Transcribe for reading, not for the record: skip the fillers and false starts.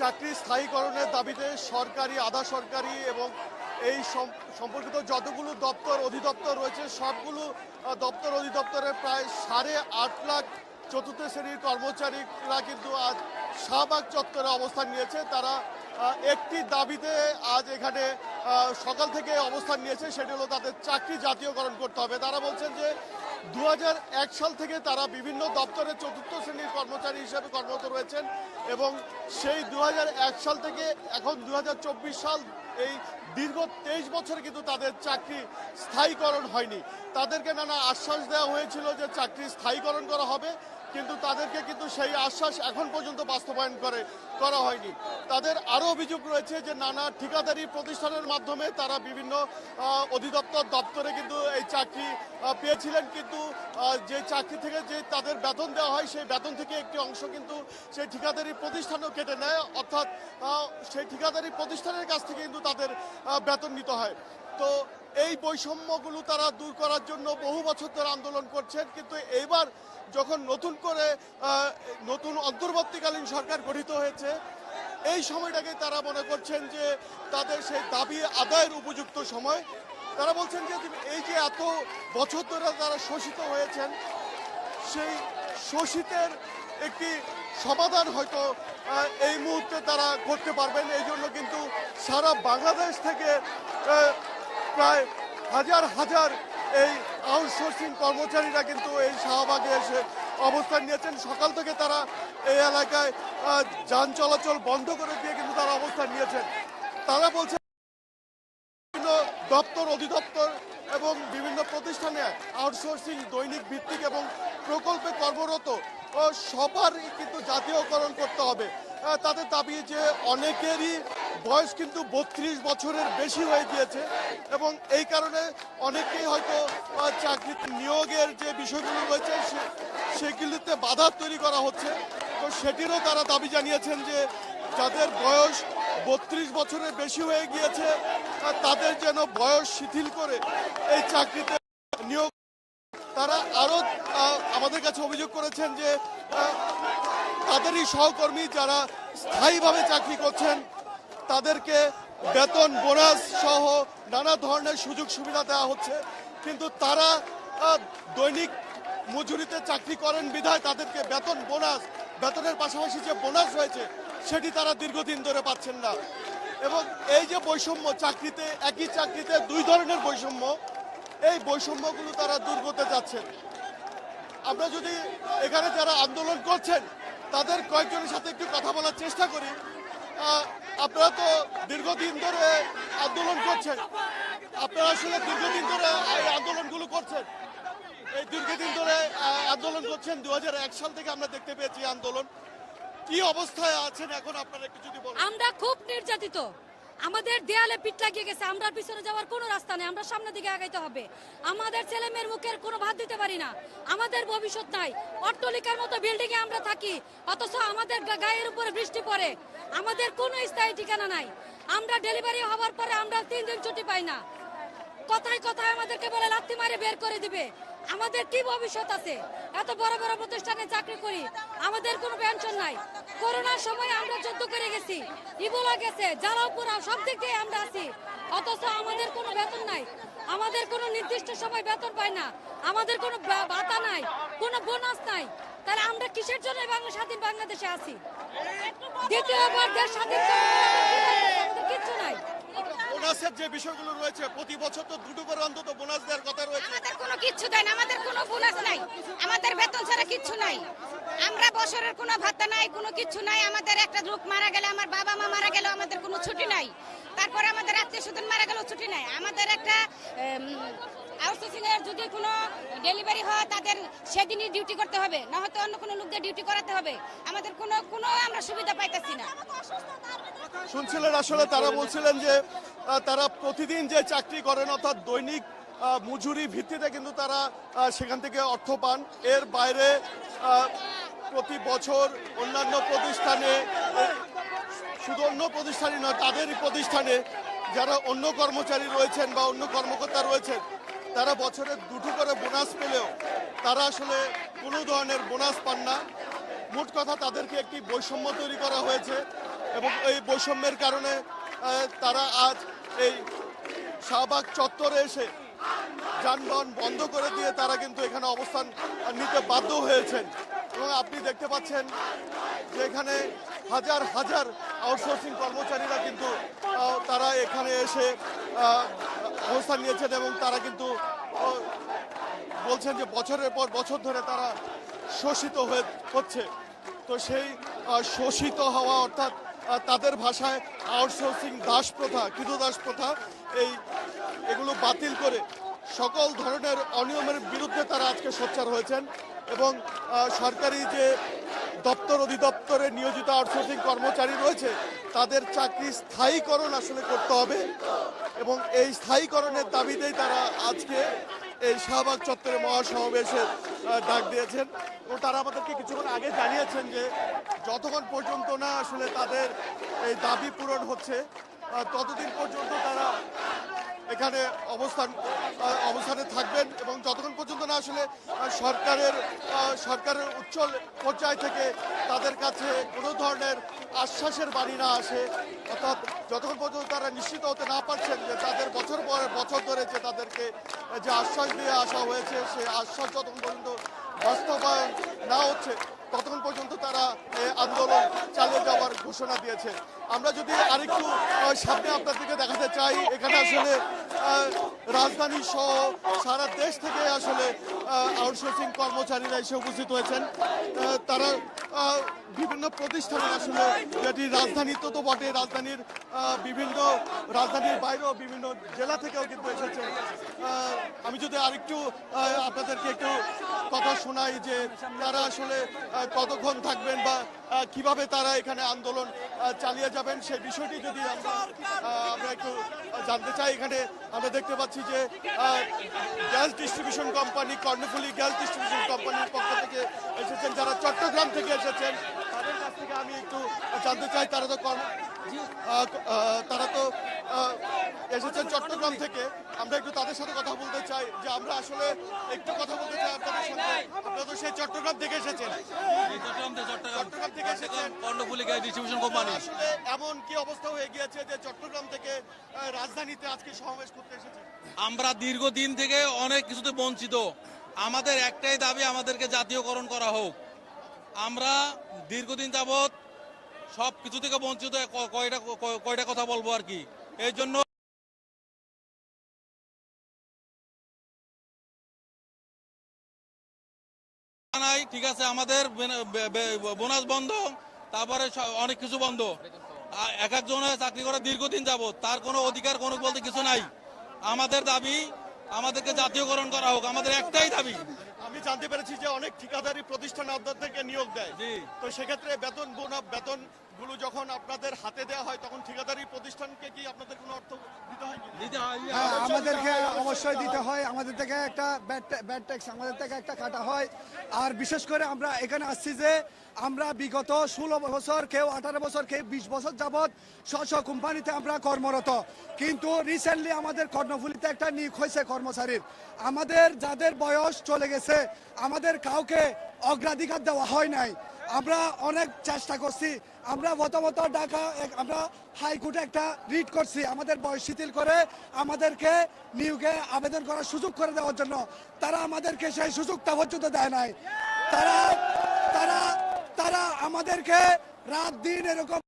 চাকরি স্থায়ীকরণের দাবিতে সরকারি, আধা সরকারি এবং এই সম্পর্কিত যতগুলো দপ্তর অধিদপ্তর রয়েছে সবগুলো দপ্তর অধিদপ্তরের প্রায় 8.5 লাখ চতুর্থ শ্রেণীর কর্মচারীরা কিন্তু আজ শাহবাগ চত্বরে অবস্থান নিয়েছে। তারা একটি দাবিতে আজ এখানে সকাল থেকে অবস্থান নিয়েছে, সেটি হলো তাদের চাকরি জাতীয়করণ করতে হবে। তারা বলছেন যে 2001 সাল থেকে তারা বিভিন্ন দপ্তরে চতুর্থ শ্রেণীর কর্মচারী হিসেবে কর্মরত রয়েছেন এবং সেই 2001 সাল থেকে এখন 2024 সাল এই দীর্ঘ 23 বছরে কিন্তু তাদের চাকরি স্থায়ীকরণ হয়নি। তাদেরকে নানা আশ্বাস দেওয়া হয়েছিল যে চাকরি স্থায়ীকরণ করা হবে, কিন্তু তাদেরকে কিন্তু সেই আশ্বাস এখন পর্যন্ত বাস্তবায়ন করা হয়নি। তাদের আরও অভিযোগ রয়েছে যে নানা ঠিকাদারি প্রতিষ্ঠানের মাধ্যমে তারা বিভিন্ন অধিদপ্তর দপ্তরে কিন্তু এই চাকরি পেয়েছিলেন, কিন্তু যে চাকরি থেকে যে তাদের বেতন দেওয়া হয় সেই বেতন থেকে একটি অংশ কিন্তু সেই ঠিকাদারি প্রতিষ্ঠানও কেটে নেয়, অর্থাৎ সেই ঠিকাদারি প্রতিষ্ঠানের কাছ থেকে কিন্তু তাদের বেতন নিতে হয়। তো এই বৈষম্যগুলো তারা দূর করার জন্য বহু বছর ধরে আন্দোলন করছেন, কিন্তু এইবার যখন নতুন অন্তর্বর্তীকালীন সরকার গঠিত হয়েছে এই সময়টাকে তারা মনে করছেন যে তাদের সেই দাবি আদায়ের উপযুক্ত সময়। তারা বলছেন যে এই যে এত বছর ধরে তারা শোষিত হয়েছেন সেই শোষিতের একটি সমাধান হয়তো এই মুহূর্তে তারা করতে পারবেন। এই জন্য কিন্তু সারা বাংলাদেশ থেকে প্রায় হাজার হাজার এই আউটসোর্সিং কর্মচারীরা কিন্তু এই শাহবাগে এসে অবস্থান নিয়েছেন। সকাল থেকে তারা এই এলাকায় যান চলাচল বন্ধ করে দিয়ে কিন্তু তারা অবস্থান নিয়েছেন। তারা বলছেন বিভিন্ন দপ্তর অধিদপ্তর এবং বিভিন্ন প্রতিষ্ঠানে আউটসোর্সিং দৈনিক ভিত্তিক এবং প্রকল্পে কর্মরত সবারই কিন্তু জাতীয়করণ করতে হবে। তাদের দাবি যে অনেকেরই বয়স কিন্তু 32 বছরের বেশি হয়ে গিয়েছে এবং এই কারণে অনেকেই হয়তো চাকরি নিয়োগের যে বিষয়গুলো রয়েছে সেগুলিতে বাধা তৈরি করা হচ্ছে। তো সেটিরও তারা দাবি জানিয়েছেন যে যাদের বয়স 32 বছরের বেশি হয়ে গিয়েছে তাদের যেন বয়স শিথিল করে এই চাকরিতে নিয়োগ। তারা আরও আমাদের কাছে অভিযোগ করেছেন যে তাদেরই সহকর্মী যারা স্থায়ীভাবে চাকরি করছেন তাদেরকে বেতন বোনাস সহ নানা ধরনের সুযোগ সুবিধা দেওয়া হচ্ছে, কিন্তু তারা দৈনিক মজুরিতে চাকরি করেন বিধায় তাদেরকে বেতনের পাশাপাশি যে বোনাস রয়েছে সেটি তারা দীর্ঘদিন ধরে পাচ্ছেন না। এবং এই যে বৈষম্য চাকরিতে, একই চাকরিতে দুই ধরনের বৈষম্য, এই বৈষম্যগুলো তারা দূর করতে যাচ্ছেন। আমরা যদি এখানে যারা আন্দোলন করছেন তাদের কয়েকজনের সাথে একটু কথা বলার চেষ্টা করি। আপনারা তো দীর্ঘদিন ধরে আন্দোলন করছেন, আপনারা আসলে দীর্ঘদিন ধরে এই আন্দোলনগুলো করছেন, এই দীর্ঘদিন ধরে আন্দোলন করছেন। 2001 সাল থেকে আমরা দেখতে পেয়েছি আন্দোলন। কি অবস্থায় আছেন এখন আপনারা একটু যদি বলেন। আমরা খুব নির্যাতিত, আমাদের দেয়ালে পিঠ লাগিয়ে গেছে, আমরা পিছনে যাওয়ার কোনো রাস্তা নেই, আমরা সামনের দিকে আগাইতে হবে। আমাদের ছেলে মেয়ের মুখের কোনো ভাত দিতে পারি না, আমাদের ভবিষ্যৎ নাই। অট্টালিকার মতো বিল্ডিং এ আমরা থাকি, অথচ আমাদের গায়ের উপরে বৃষ্টি পড়ে, আমাদের কোনো স্থায়ী ঠিকানা নাই। আমরা ডেলিভারি হওয়ার পরে আমরা 3 দিন ছুটি পাই না। কথায় কথায় আমাদেরকে বলে লাথি মারে বের করে দিবে। আমাদের কি ভবিষ্যৎ আছে? এত বড় বড় প্রতিষ্ঠানে চাকরি করি, আমাদের কোনো পেনশন নাই। করোনার সময় আমরা যুদ্ধ করে গেছি, ইবোলা গেছে, জ্বালাও পোড়া, সব দিক দিয়ে আমরা আছি, অথচ আমাদের কোনো বেতন নাই, আমাদের কোনো নির্দিষ্ট সময় বেতন পাই না, আমাদের কোনো ভাতা নাই, কোনো বোনাস নাই। তাহলে আমরা কিসের জন্য স্বাধীন বাংলাদেশে আছি? দ্বিতীয়বার দেশ স্বাধীন আমাদের কিচ্ছু নাই। বোনাসের যে বিষয়গুলো রয়েছে প্রতি বছর তো 2টো করে অন্তত বোনাস দেওয়ার কথা রয়েছে। আমাদের কোনো কিচ্ছু দেয় না, আমাদের কোনো বোনাস নাই, আমাদের বেতন ছাড়া কিচ্ছু নাই। আমরা বছরের কোনো ভাতা নাই, কোনো কিচ্ছু নাই। আমাদের একটা লোক মারা গেলে, আমার বাবা মা মারা গেল, আমাদের কোনো ছুটি নাই। তারপরে আমাদের আত্মীয় স্বজন মারা গেল, ছুটি নাই। আমাদের একটা আউটসোর্সিং এর যদি কোনো ডেলিভারি হয় তাদের সেদিনই ডিউটি করতে হবে, না হয়তো অন্য কোনো লোকদের ডিউটি করাতে হবে। আমাদের কোনো আমরা সুবিধা পাইতেছি না। শুনছিলেন আসলে তারা বলছিলেন যে তারা প্রতিদিন যে চাকরি করেন অর্থাৎ দৈনিক মজুরি ভিত্তিতে কিন্তু তারা সেখান থেকে অর্থ পান। এর বাইরে প্রতি বছর অন্যান্য প্রতিষ্ঠানে, শুধু অন্য প্রতিষ্ঠানে নয় তাদেরই প্রতিষ্ঠানে যারা অন্য কর্মচারী রয়েছেন বা অন্য কর্মকর্তা রয়েছেন তারা বছরে 2টো করে বোনাস পেলেও তারা আসলে কোনো ধরনের বোনাস পান না। মোট কথা তাদেরকে একটি বৈষম্য তৈরি করা হয়েছে এবং এই বৈষম্যের কারণে তারা আজ এই শাহবাগ চত্বরে এসে যানবাহন বন্ধ করে দিয়ে তারা কিন্তু এখানে অবস্থান নিতে বাধ্য হয়েছেন। এবং আপনি দেখতে পাচ্ছেন যে এখানে হাজার হাজার আউটসোর্সিং কর্মচারীরা কিন্তু তারা এখানে এসে অবস্থান নিয়েছেন এবং তারা কিন্তু বলছেন যে বছরের পর বছর ধরে তারা শোষিত হচ্ছে। তো সেই শোষিত হওয়া অর্থাৎ তাদের ভাষায় আউটসোর্সিং দাস প্রথা, কৃতদাস প্রথা, এগুলো বাতিল করে সকল ধরনের অনিয়মের বিরুদ্ধে তারা আজকে সোচ্চার হয়েছেন এবং সরকারি যে দপ্তর অধিদপ্তরে নিয়োজিত আউটসোর্সিং কর্মচারী রয়েছে তাদের চাকরি স্থায়ীকরণ আসলে করতে হবে এবং এই স্থায়ীকরণের দাবিতেই তারা আজকে এই শাহবাগ চত্বরে মহাসমাবেশের ডাক দিয়েছেন। এবং তারা আমাদেরকে কিছুক্ষণ আগে জানিয়েছেন যে যতক্ষণ পর্যন্ত না আসলে তাদের এই দাবি পূরণ হচ্ছে ততদিন পর্যন্ত তারা এখানে অবস্থানে থাকবেন এবং যতক্ষণ পর্যন্ত না আসলে সরকারের উচ্চ পর্যায় থেকে তাদের কাছে কোনো ধরনের আশ্বাসের বাণী না আসে, অর্থাৎ যতক্ষণ পর্যন্ত তারা নিশ্চিত হতে না পারছেন যে তাদের বছর পর বছর ধরে যে তাদেরকে যে আশ্বাস দিয়ে আসা হয়েছে সেই আশ্বাস যতক্ষণ পর্যন্ত বাস্তবায়ন না হচ্ছে ততক্ষণ পর্যন্ত তারা আন্দোলন চালিয়ে যাওয়ার ঘোষণা দিয়েছে। আমরা যদি আরেকটু সামনে আপনাদেরকে দেখাতে চাই, এখানে আসলে রাজধানী সহ সারা দেশ থেকে আসলে আউটসোর্সিং কর্মচারীরা এসে উপস্থিত হয়েছেন। তারা বিভিন্ন প্রতিষ্ঠানে আসলে যেটি রাজধানী তো বটে, রাজধানীর বাইরেও বিভিন্ন জেলা থেকেও কিন্তু এসেছে। আমি যদি আরেকটু আপনাদেরকে একটু কথা শোনাই যে তারা আসলে কতক্ষণ থাকবেন বা কিভাবে তারা এখানে আন্দোলন চালিয়ে যাবেন সেই বিষয়টি যদি আমরা একটু জানতে চাই। এখানে আমরা দেখতে পাচ্ছি যে gas distribution company, Karnaphuli gas distribution কোম্পানির পক্ষ থেকে এসেছেন, যারা চট্টগ্রাম থেকে এসেছেন তাদের কাছ থেকে আমি একটু জানতে চাই। তারা তো এসেছেন চট্টগ্রাম থেকে, আমরা একটু তাদের সাথে কথা বলতে চাই যে আমরা আসলে একটু কথা বলতে চাই আপনাদের সঙ্গে। আপনারা তো সেই চট্টগ্রাম থেকে এসেছেন, চট্টগ্রাম থেকে এসেছেন কর্ণফুলী গ্যাস ডিস্ট্রিবিউশন কোম্পানি। আসলে এমন কি অবস্থা হয়ে গিয়েছে যে চট্টগ্রাম থেকে রাজধানীতে আজকে সমাবেশ করতে এসেছেন? আমরা দীর্ঘদিন থেকে অনেক কিছুতে বঞ্চিত। আমাদের একটাই দাবি, আমাদেরকে জাতীয়করণ করা হোক। আমরা দীর্ঘদিন যাবৎ সব কিছু থেকে বঞ্চিত। কয়টা কথা বলবো আর কি, এই জন্য নাই। ঠিক আছে, আমাদের বোনাস বন্ধ, তারপরে অনেক কিছু বন্ধ। এক একজনের চাকরি করে দীর্ঘদিন যাবৎ, তার কোনো অধিকার কোনো বলতে কিছু নাই। আমাদের দাবি, আমাদেরকে জাতীয়করণ করা হোক, আমাদের একটাই দাবি। আমি জানতে পেরেছি যে অনেক ঠিকাদারি প্রতিষ্ঠান আপনাদেরকে নিয়োগ দেয়, তো সেক্ষেত্রে বেতনগুলো যখন আপনাদের হাতে দেওয়া হয় তখন ঠিকাদারি প্রতিষ্ঠানকে কি আপনাদের কোনো অর্থ দিতে হয়? আমাদেরকে অবশ্যই দিতে হয়। আমাদের থেকে একটা ব্যাড ট্যাক্স আমাদের থেকে একটা কাটা হয়। আর বিশেষ করে আমরা এখানে আসছি যে আমরা বিগত 16 বছর, কেউ 18 বছর, কেউ 20 বছর যাবৎ স্ব কোম্পানিতে আমরা কর্মরত। কিন্তু রিসেন্টলি আমাদের কর্ণফুলীতে একটা নিয়োগ হয়েছে কর্মচারীর। আমাদের যাদের বয়স চলে গেছে, আমাদের কাউকে অগ্রাধিকার দেওয়া হয় নাই। আমরা অনেক চেষ্টা করছি, আমরা মতামত ডাকা, আমরা হাইকোর্টে একটা রিট করছি আমাদের বয়স শিথিল করে আমাদেরকে নিয়োগে আবেদন করার সুযোগ করে দেওয়ার জন্য। তারা আমাদেরকে সেই সুযোগটা পর্যন্ত দেয় নাই। তারা আমাদেরকে রাত দিন এরকম